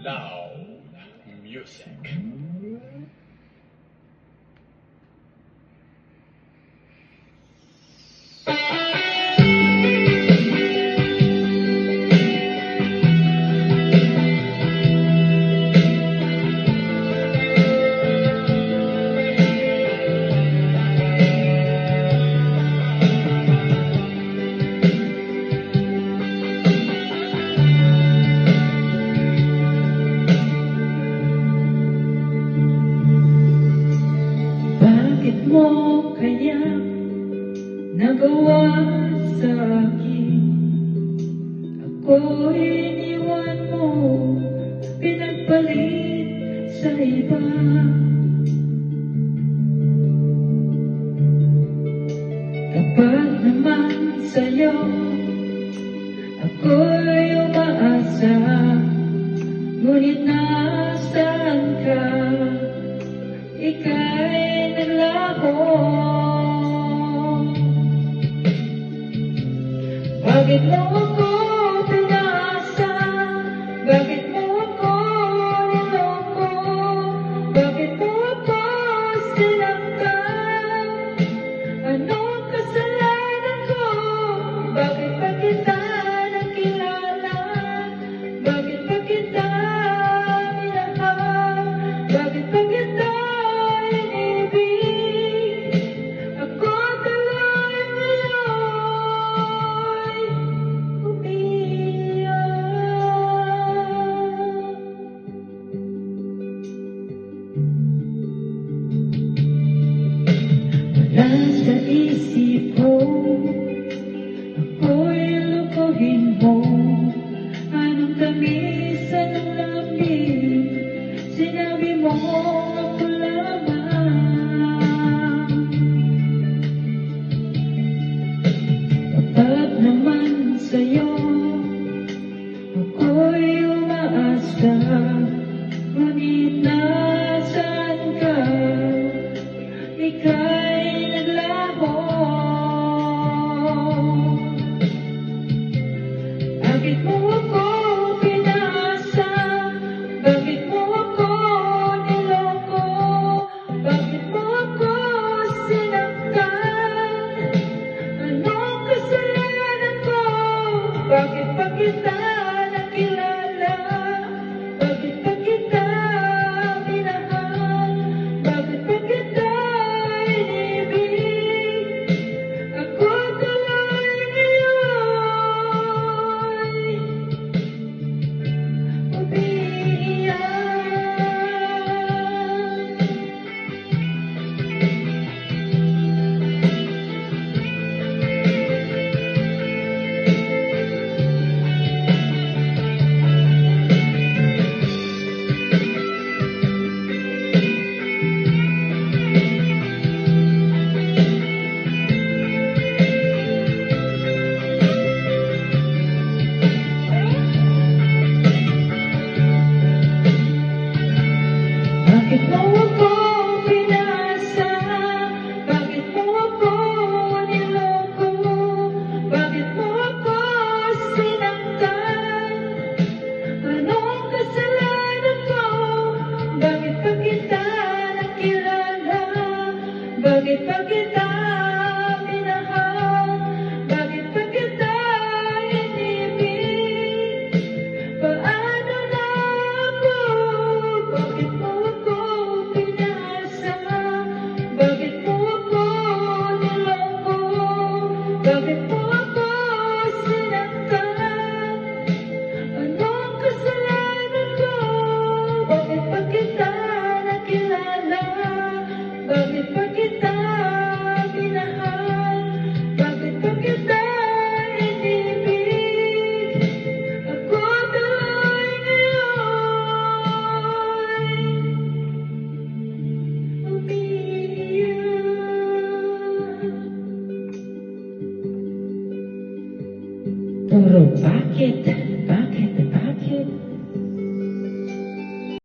Loud music. Bakit mo kaya nagawa sa akin? Ako'y iniwan mo, pinagpalit sa iba. Kapag naman sa'yo ako'y umaasa, ngunit nasaan ka? Ika'y naglaho. Bakit mo ako pinasa? Bakit mo ako niloko? Bakit mo ako sinaktan? Anong kasalanan ko? Bakit pa kita nakilala? Bakit pa kita minahal? Bakit pa kita sa isip ko, ako'y lukuhin mo. Anong tamis, anong lamig, sinabi mo ako lamang. Kapag naman sa'yo ako'y umaasa, ngunit nasaan ka? Ika'y naglaho. Bakit mo ako pinasa? Bakit mo ako niloko? Bakit mo ako sinaktan? Anong kasalanan ko? Bakit pa kita nakilala? Bakit pa kita minahal? Bakit pa kita Bakit mo ako pinasa? Bakit mo ako niloko? Bakit mo ako sinaktan? Anong kasalanan ko? Bakit pa kita nakilala? Bakit pa kita minahal? Bakit pa kita inibig? Paano na ako? Bakit mo ako pinasa? Bakit mo ako niloko? Bakit mo ako sinaktan? Anong kasalanan ko? Bakit pa kita nakilala? Bakit pa kita minahal? Bakit pa kita inibig? Ako tuloy ngayon umiiyak. Pero bakit?